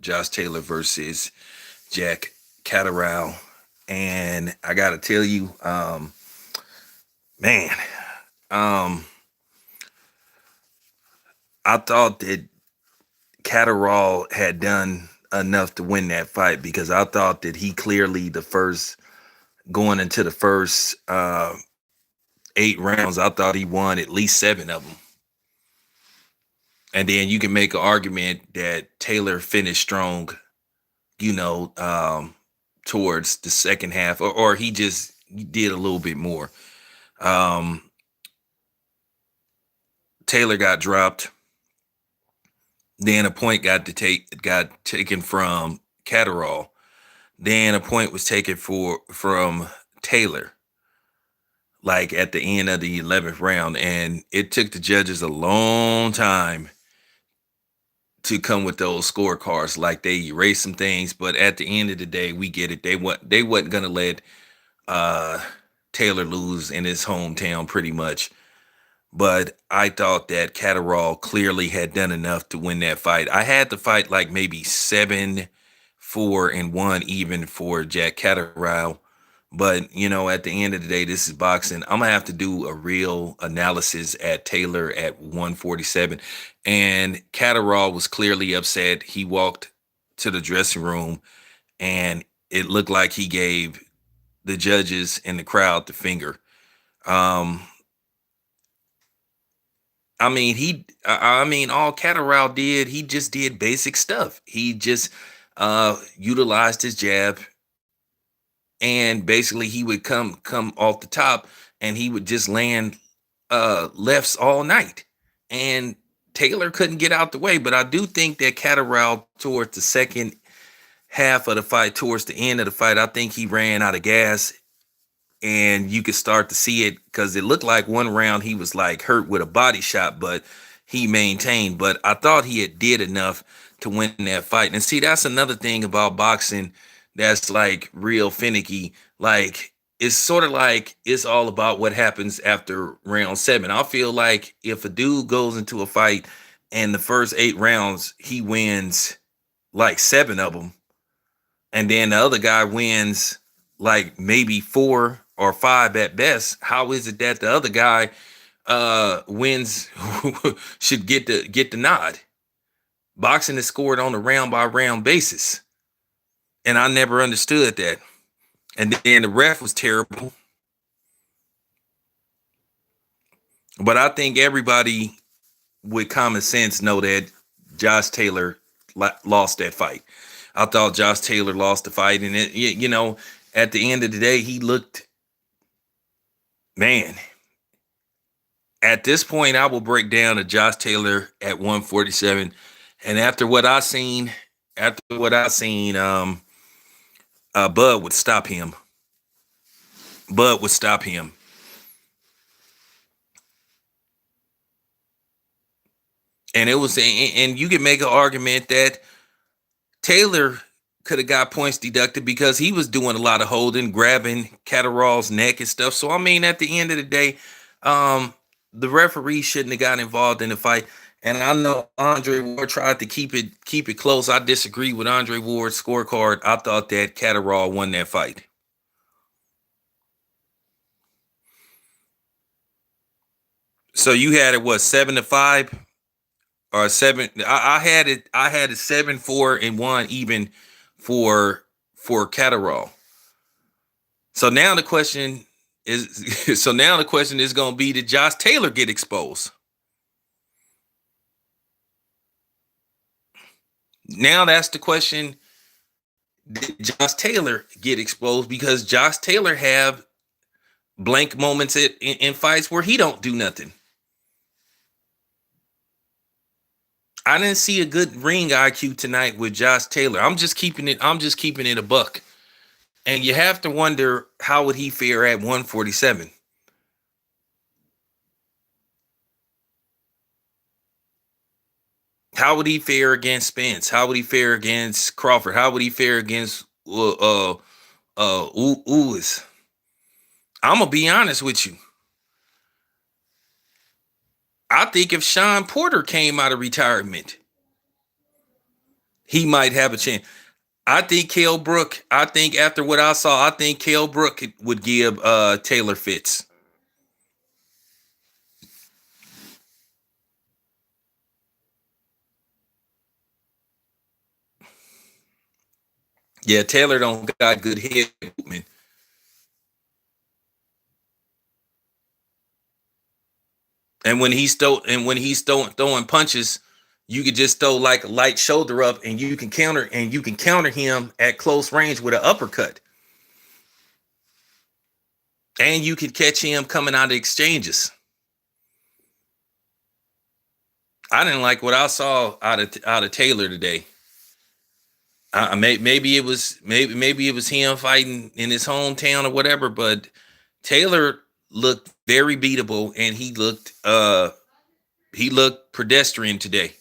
Josh Taylor versus Jack Catterall. And I gotta tell you, man, um, I thought that Catterall had done enough to win that fight because I thought that he clearly the first going into the first 8 rounds, I thought he won at least 7 of them. And then you can make an argument that Taylor finished strong, you know, towards the second half, or he just did a little bit more. Um, Taylor got dropped. Then a point got taken from Catterall. Then a point was taken from Taylor, like at the end of the 11th round, and it took the judges a long time to come with those scorecards. Like they erased some things, but at the end of the day, we get it. They wasn't gonna let uh Taylor lose in his hometown, pretty much. But I thought that Catterall clearly had done enough to win that fight. I had the fight like maybe 7-4 and 1 even for Jack Catterall. But at the end of the day, this is boxing. I'm gonna have to do a real analysis at Taylor at 147. And Catterall was clearly upset. He walked to the dressing room and it looked like he gave the judges and the crowd the finger. Um, all Catterall did, he just did basic stuff. He just utilized his jab, and basically he would come off the top and he would just land lefts all night. And Taylor couldn't get out the way, but I do think that Catterall towards the second half of the fight, towards the end of the fight, I think he ran out of gas, and you could start to see it because it looked like one round he was like hurt with a body shot, but he maintained. But I thought he had did enough to win that fight. And see, that's another thing about boxing that's like real finicky. Like it's sort of like it's all about what happens after round 7. I feel like if a dude goes into a fight and the first 8 rounds he wins like 7 of them, and then the other guy wins like maybe 4 or 5 at best, how is it that the other guy wins should get the nod? Boxing is scored on a round by round basis, and I never understood that. And then the ref was terrible. But I think everybody with common sense know that Josh Taylor lost that fight. I thought Josh Taylor lost the fight, and at the end of the day, he looked, man. At this point, I will break down to Josh Taylor at 147, and after what I seen, Bud would stop him. Bud would stop him. And you can make an argument that Taylor could have got points deducted because he was doing a lot of holding, grabbing Catterall's neck and stuff. So at the end of the day, the referee shouldn't have got involved in the fight. And I know Andre Ward tried to keep it close. I disagree with Andre Ward's scorecard. I thought that Catterall won that fight. So you had it what, 7-5 or 7? I had it 7-4 and 1 even for Catterall. So now the question is going to be, did Josh Taylor get exposed? Now that's the question. Did Josh Taylor get exposed? Because Josh Taylor have blank moments in fights where he don't do nothing. I didn't see a good ring IQ tonight with Josh Taylor. I'm just keeping it a buck. And you have to wonder, how would he fare at 147? How would he fare against Spence? How would he fare against Crawford? How would he fare against Uwais? I'm gonna be honest with you. I think if Sean Porter came out of retirement, he might have a chance. I think Kell Brook. I think after what I saw, I think Kell Brook would give Taylor fits. Yeah, Taylor don't got good head movement. And when he's throwing punches, you could just throw like a light shoulder up, and you can counter him at close range with an uppercut, and you could catch him coming out of exchanges. I didn't like what I saw out of Taylor today. Maybe it was him fighting in his hometown or whatever, but Taylor looked very beatable, and he looked pedestrian today.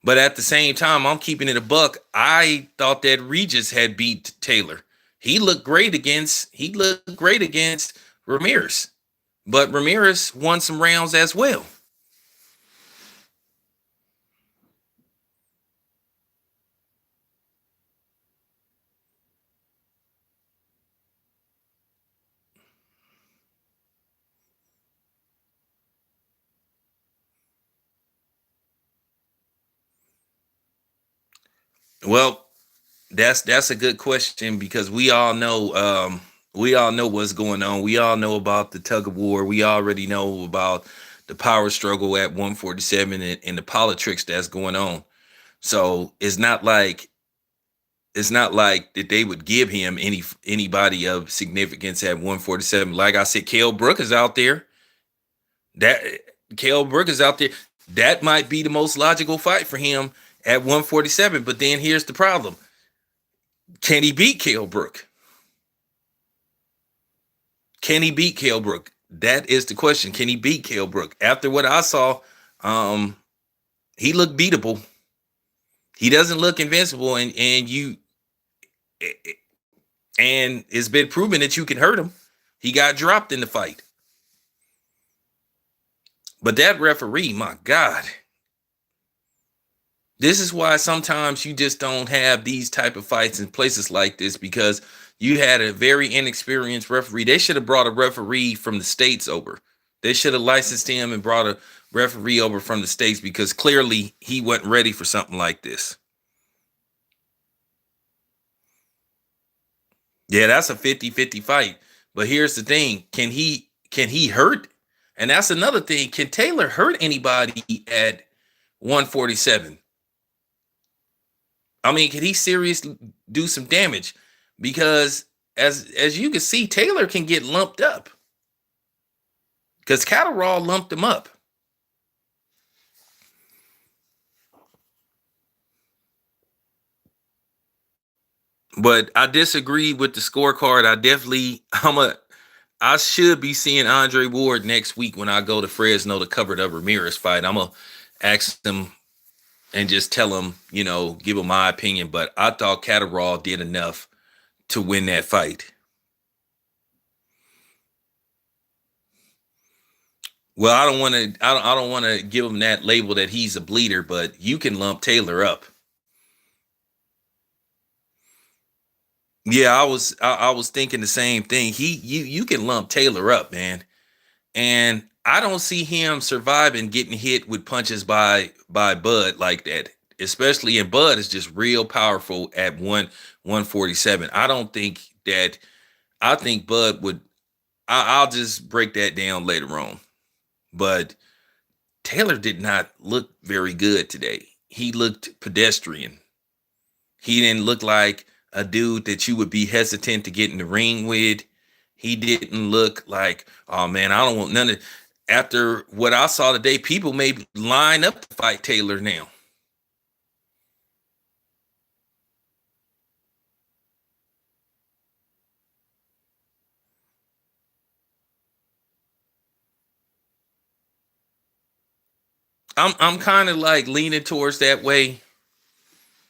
But at the same time, I'm keeping it a buck. I thought that Regis had beat Taylor. He looked great against Ramirez. But Ramirez won some rounds as well. Well, that's a good question because we all know what's going on. We all know about the tug of war. We already know about the power struggle at 147 and the politics that's going on. So it's not like that they would give him anybody of significance at 147. Like I said, Kell Brook is out there. That Kell Brook is out there. That might be the most logical fight for him at 147. But then here's the problem: can he beat Kell Brook? Can he beat Kell Brook? That is the question. Can he beat Kell Brook? After what I saw, um, he looked beatable. He doesn't look invincible, and it's been proven that you can hurt him. He got dropped in the fight. But that referee, my God, this is why sometimes you just don't have these type of fights in places like this because you had a very inexperienced referee. They should have brought a referee from the states over. They should have licensed him and brought a referee over from the states because clearly he wasn't ready for something like this. Yeah, that's a 50-50 fight. But here's the thing, can he hurt? And that's another thing. Can Taylor hurt anybody at 147? I mean, can he seriously do some damage? Because as you can see, Taylor can get lumped up. Because Catterall lumped him up. But I disagree with the scorecard. I should be seeing Andre Ward next week when I go to Fresno to cover the Ramirez fight. I'm gonna ask them and just tell him, give him my opinion. But I thought Catterall did enough to win that fight. Well, I don't want to give him that label that he's a bleeder, but you can lump Taylor up. Yeah, I was thinking the same thing. You can lump Taylor up, man. And I don't see him surviving getting hit with punches by Bud like that. Especially in Bud is just real powerful at 147. I don't think that I think Bud would I'll just break that down later on. But Taylor did not look very good today. He looked pedestrian. He didn't look like a dude that you would be hesitant to get in the ring with. He didn't look like, oh man, I don't want none of. After what I saw today, people may line up to fight Taylor now. I'm kind of like leaning towards that way.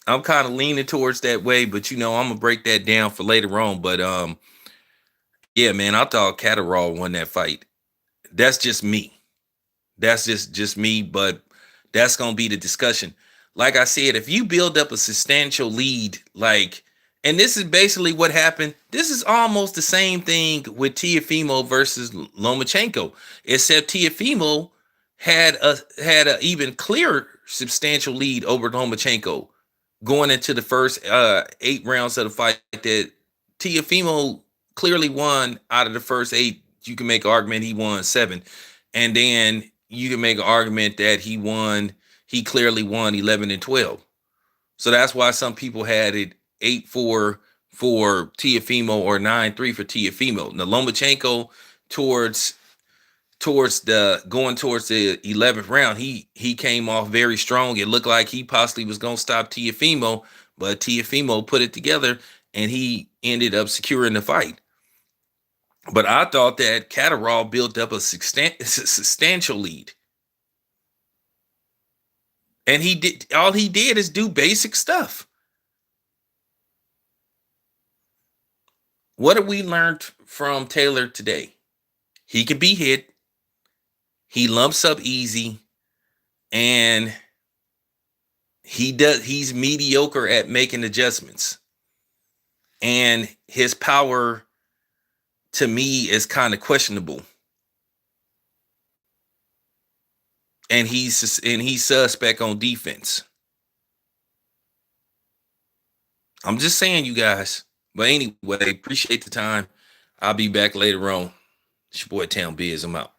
I'm kind of leaning towards that way, but I'm gonna break that down for later on. But yeah, man, I thought Catterall won that fight. That's just me. That's just me, but that's gonna be the discussion. like I said, if you build up a substantial lead, like, and this is basically what happened. This is almost the same thing with Tiafimo versus Lomachenko, except Tiafimo had a even clearer substantial lead over Lomachenko going into the first 8 rounds of the fight. That Tiafimo clearly won out of the first 8. You can make an argument he won 7, and then you can make an argument that he clearly won 11 and 12. So that's why some people had it 8-4 for Tiafimo or 9-3 for Tiafimo. Now Lomachenko towards the 11th round, he came off very strong. It looked like he possibly was going to stop Tiafimo, but Tiafimo put it together and he ended up securing the fight. But I thought that Catterall built up a substantial lead. And all he did is do basic stuff. What have we learned from Taylor today? He can be hit. He lumps up easy, and he's mediocre at making adjustments. And his power to me is kind of questionable. And he's suspect on defense. I'm just saying, you guys. But anyway, appreciate the time. I'll be back later on. It's your boy Town Biz. I'm out.